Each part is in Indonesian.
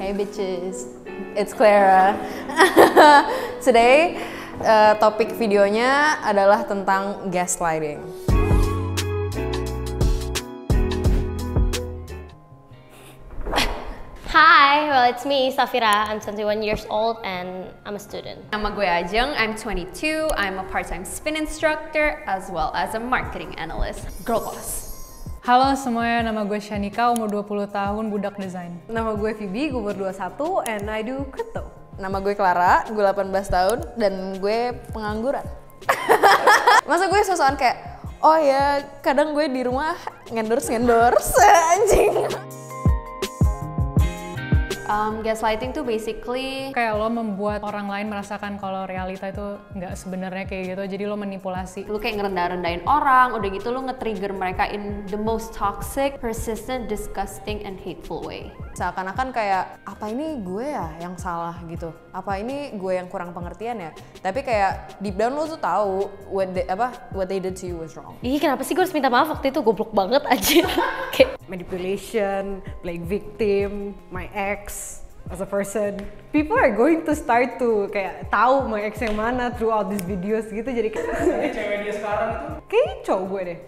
Hey bitches, it's Clara. Today, topik videonya adalah tentang gaslighting. Hi, well it's me, Safira. I'm 21 years old and I'm a student. Nama gue Ajeng, I'm 22, I'm a part-time spin instructor as well as a marketing analyst. Girl boss. Halo semuanya, nama gue Shanika, umur 20 tahun, budak desain. Nama gue Phoebe, gue umur 21 and I do crypto. Nama gue Clara, gue 18 tahun dan gue pengangguran. Masa gue sosokan kayak, oh ya kadang gue di rumah ngendorse anjing. Gaslighting tuh basically Kayak lo membuat orang lain merasakan kalau realita itu nggak sebenarnya kayak gitu, jadi lo manipulasi. lu kayak ngerendah-rendahin orang, udah gitu lu nge-trigger mereka in the most toxic, persistent, disgusting, and hateful way. Seakan-akan kayak, apa ini gue ya yang salah gitu? Apa ini gue yang kurang pengertian ya? Tapi kayak deep down lo tuh tahu what they did to you was wrong. Ih, kenapa sih gue harus minta maaf waktu itu? Goblok banget aja. Kayak Manipulation, playing victim, my ex as a person. People are going to start to kayak tahu my ex yang mana throughout these videos gitu, jadi kayak Cewek dia sekarang itu kayaknya cowok gue deh.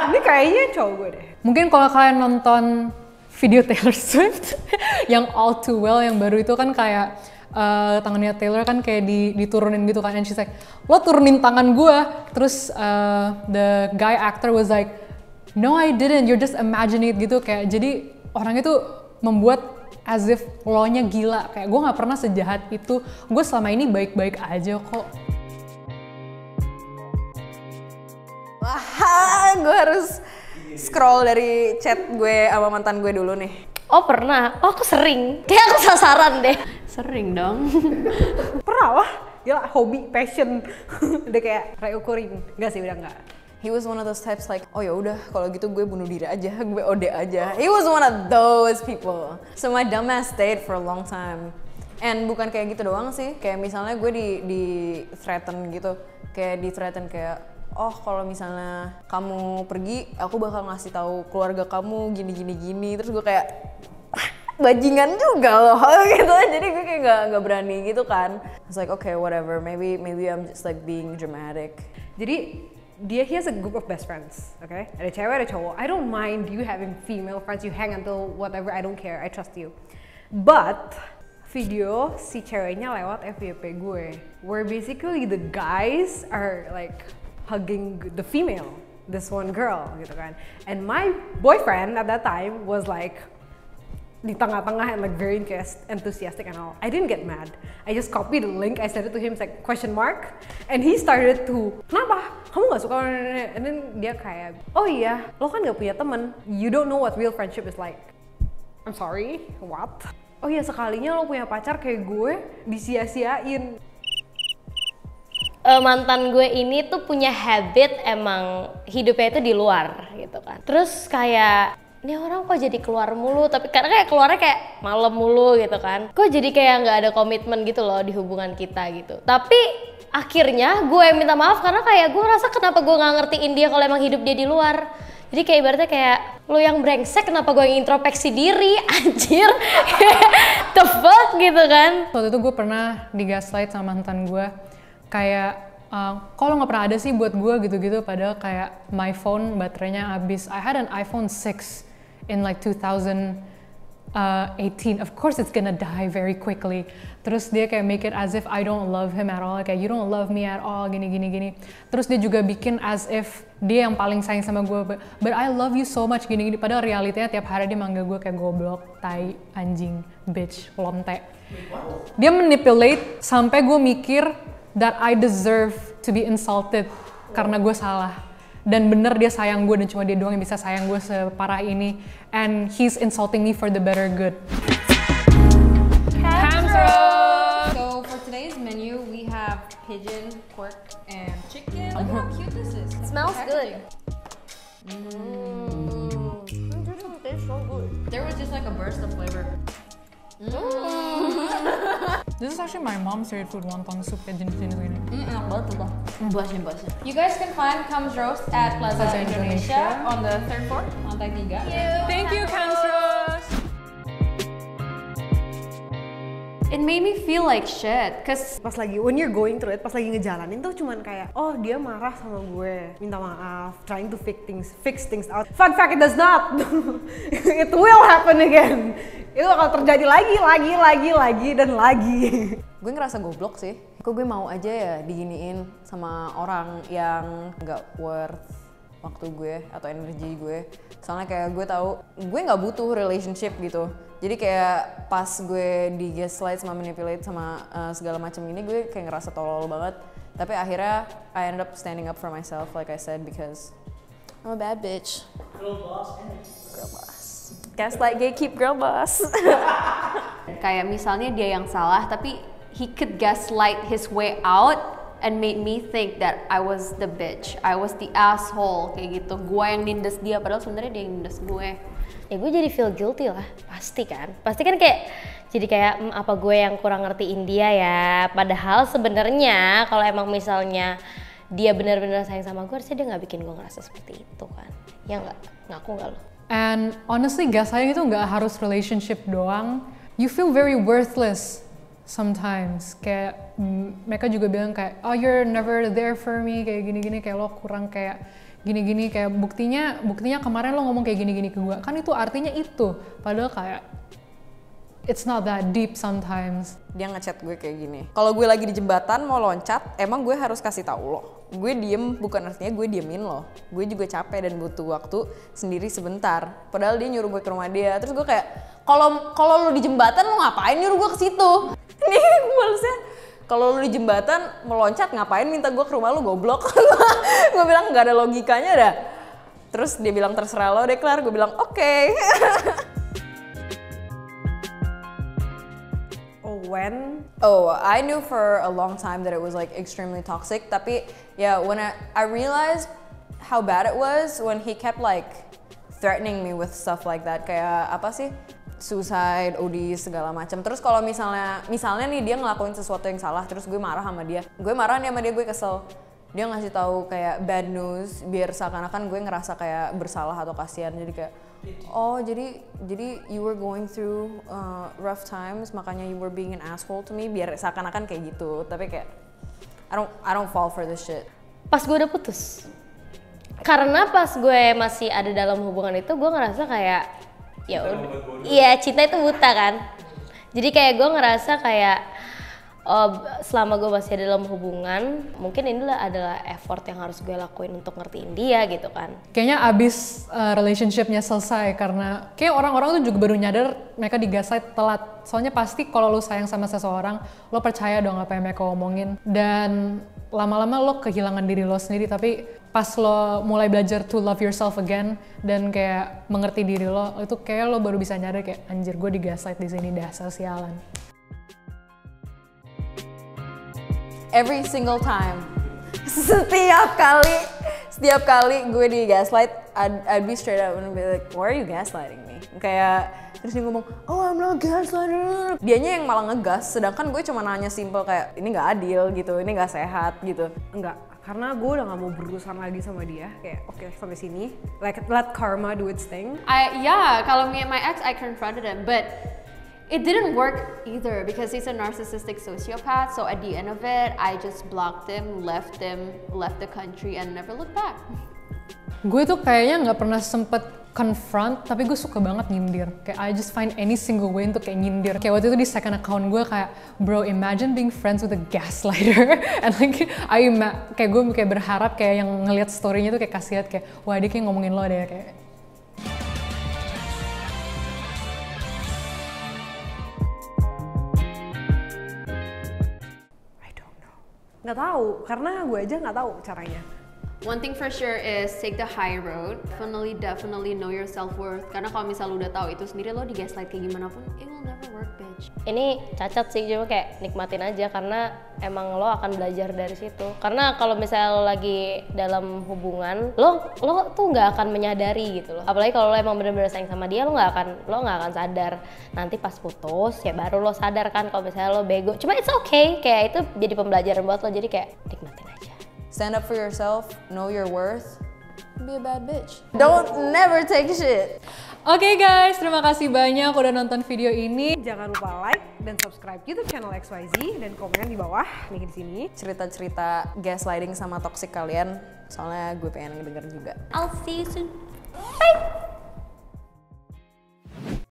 Ini kayaknya cowok gue deh. Mungkin kalau kalian nonton video Taylor Swift yang All Too Well yang baru itu kan kayak tangannya Taylor kan kayak diturunin gitu kan, and she's like, lo turunin tangan gue, terus the guy actor was like, no I didn't, you're just imagine it gitu, kayak jadi orang itu membuat as if lo-nya gila, kayak gue nggak pernah sejahat itu, gue selama ini baik-baik aja kok. Wah, gue harus scroll dari chat gue sama mantan gue dulu nih. oh pernah? Oh aku sering. Kayak aku sasaran deh. Sering dong. Pernah lah, gila, hobi, passion. Udah kayak Ray ukurin. Enggak sih, udah enggak. He was one of those types like, oh ya udah kalau gitu gue bunuh diri aja, gue OD aja. He was one of those people. So my dumbass stayed for a long time. And bukan kayak gitu doang sih, kayak misalnya gue di threaten gitu, kayak di threaten kayak, oh kalau misalnya kamu pergi, aku bakal ngasih tahu keluarga kamu gini, terus gue kayak bajingan juga loh gitu, jadi gue kayak nggak berani gitu kan. It's like okay whatever, maybe I'm just like being dramatic. Jadi he has a group of best friends, okay? Ada cewek, ada cowok. I don't mind you having female friends, you hang until whatever, I don't care, I trust you. But video si ceweknya lewat FYP gue, where basically the guys are like hugging the female, this one girl gitu kan. And my boyfriend at that time was like di tengah-tengah and like very enthusiastic and all. I didn't get mad. I just copied the link, I sent it to him, it's like question mark. And he started to, kenapa? Kamu gak suka? And then dia kayak, oh iya, lo kan gak punya temen. You don't know what real friendship is like. I'm sorry, what? Oh iya, sekalinya lo punya pacar kayak gue, disia-siain. Mantan gue ini tuh punya habit emang hidupnya itu di luar gitu kan. Terus kayak ini orang kok jadi keluar mulu, tapi karena kayak keluarnya kayak malam mulu gitu kan. Kok jadi kayak nggak ada komitmen gitu loh di hubungan kita gitu. Tapi akhirnya gue minta maaf karena kayak gue rasa kenapa gue nggak ngertiin dia kalau emang hidup dia di luar. Jadi kayak ibaratnya kayak lo yang brengsek, kenapa gue yang introspeksi diri, anjir. The fuck gitu kan. Waktu itu gue pernah digaslight sama mantan gue, kayak kalau nggak pernah ada sih buat gue gitu-gitu, padahal kayak my phone baterainya habis. I had an iPhone 6 in like 2018, of course it's gonna die very quickly. Terus dia kayak make it as if I don't love him at all, kayak you don't love me at all, gini. Terus dia juga bikin as if dia yang paling sayang sama gue, but I love you so much, gini. Padahal realitanya tiap hari dia manggil gue kayak goblok, tai, anjing, bitch, lonte. Dia manipulate sampai gue mikir that I deserve to be insulted karena gue salah. Dan bener dia sayang gue dan cuma dia doang yang bisa sayang gue separah ini. And he's insulting me for the better good. So for today's menu we have pigeon, pork, and chicken. Look how cute this is. It smells good. Tastes so good. There was just like a burst of flavor. This is actually my mom's favorite food, wonton soup kayak jenis-jenis gini. Enak banget tuh. Buasin. You guys can find Comes Roast at Plaza Indonesia on the 3rd floor, lantai 3. Thank you, Cam's Roast! It made me feel like shit, cause Pas lagi, when you're going through it, pas lagi ngejalanin tuh cuman kayak, oh dia marah sama gue, minta maaf, trying to fix things out. Fun fact, it does not. It will happen again. Itu bakal terjadi lagi dan lagi. Gue ngerasa goblok sih. Kok gue mau aja ya diginiin sama orang yang nggak worth waktu gue atau energi gue. Soalnya kayak gue tahu gue nggak butuh relationship gitu. Jadi kayak pas gue di gaslight sama manipulate sama segala macam ini, gue kayak ngerasa tolol banget. Tapi akhirnya I end up standing up for myself like I said because I'm a bad bitch. Girl boss. Gaslight gatekeep girl boss. kayak misalnya dia yang salah, tapi he could gaslight his way out and made me think that I was the bitch, I was the asshole kayak gitu. Gue yang nindes dia, padahal sebenarnya dia yang nindes gue. Ya gue jadi feel guilty lah, pasti kan kayak jadi kayak apa gue yang kurang ngertiin dia ya, padahal sebenarnya kalau emang misalnya dia benar-benar sayang sama gue, harusnya dia nggak bikin gue ngerasa seperti itu kan, ya nggak, ngaku nggak lo? And honestly, gaslighting itu nggak harus relationship doang. You feel very worthless sometimes. Kayak mereka juga bilang kayak, oh you're never there for me, kayak gini-gini, kayak lo kurang kayak gini-gini, kayak buktinya kemarin lo ngomong kayak gini-gini ke gue. Kan itu artinya itu. Padahal kayak it's not that deep sometimes. Dia ngechat gue kayak gini. Kalau gue lagi di jembatan mau loncat, emang gue harus kasih tahu lo. Gue diem bukan artinya gue diemin lo. Gue juga capek dan butuh waktu sendiri sebentar. Padahal dia nyuruh gue ke rumah dia. Terus gue kayak, kalau lo di jembatan lo ngapain nyuruh gue ke situ? Nih gue balasnya, kalau lo di jembatan meloncat ngapain minta gue ke rumah lo, goblok. Gue bilang nggak ada logikanya dah. Terus dia bilang terserah lo deh Clar. Gue bilang oke. I knew for a long time that it was like extremely toxic. Tapi yeah, when I realized how bad it was when he kept like threatening me with stuff like that, kayak apa sih, suicide, OD segala macam. Terus kalau misalnya nih dia ngelakuin sesuatu yang salah, terus gue marah sama dia, gue kesel. Dia ngasih tahu kayak bad news biar seakan-akan gue ngerasa kayak bersalah atau kasihan. Jadi kayak, oh jadi you were going through rough times, makanya you were being an asshole to me, biar seakan-akan kayak gitu. Tapi kayak I don't fall for this shit. Pas gue udah putus, karena pas gue masih ada dalam hubungan itu, gue ngerasa kayak ya iya, cinta itu buta kan. Jadi kayak gue ngerasa kayak selama gue masih ada dalam hubungan, mungkin ini adalah effort yang harus gue lakuin untuk ngertiin dia gitu kan. Kayaknya abis relationshipnya selesai, karena kayak orang-orang tuh juga baru nyadar mereka digaslight telat. Soalnya pasti kalau lo sayang sama seseorang, lo percaya dong apa yang mereka omongin, dan lama-lama lo kehilangan diri lo sendiri. Tapi pas lo mulai belajar to love yourself again dan kayak mengerti diri lo, itu kayak lo baru bisa nyadar kayak anjir gue digaslight di sini, dasar sialan. Every single time, setiap kali gue di gaslight, I'd be straight up and be like, why are you gaslighting me? Kayak terus dia ngomong, oh I'm not gaslighting. Dianya yang malah ngegas, sedangkan gue cuma nanya simple kayak ini nggak adil gitu, ini nggak sehat gitu. Enggak, karena gue udah gak mau berurusan lagi sama dia. Kayak oke, sampai sini, like let karma do its thing. Kalau me and my ex, I confronted him, but it didn't work either because he's a narcissistic sociopath. So at the end of it, I just blocked him, left the country, and never looked back. Gue tuh kayaknya nggak pernah sempet confront, tapi gue suka banget nyindir. Kayak I just find any single way untuk kayak nyindir. Kayak waktu itu di second account gue kayak, bro imagine being friends with a gaslighter. And like kayak gue kayak berharap kayak yang ngelihat story-nya tuh kayak kasihan, kayak wah dia kayak ngomongin lo deh kayak. Nggak tahu, karena gue aja nggak tahu caranya. One thing for sure is take the high road. Definitely know your self-worth. Karena kalau misal lu udah tahu itu sendiri, lo di gaslight kayak gimana pun, it will never work, bitch. Ini cacat sih, cuma kayak nikmatin aja karena emang lo akan belajar dari situ. Karena kalau misalnya lo lagi dalam hubungan, lo tuh nggak akan menyadari gitu loh. Apalagi kalau lo emang bener-bener sayang sama dia, lo nggak akan sadar. Nanti pas putus ya baru lo sadar kan kalau misalnya lo bego. Cuma it's okay, kayak itu jadi pembelajaran buat lo. Jadi kayak nikmatin aja. Stand up for yourself, know your worth, be a bad bitch. Don't never take shit. Oke guys, terima kasih banyak udah nonton video ini. Jangan lupa like dan subscribe YouTube channel XYZ dan komen di bawah nih di sini. Cerita-cerita gaslighting sama toxic kalian, soalnya gue pengen ngedenger juga. I'll see you soon. Bye.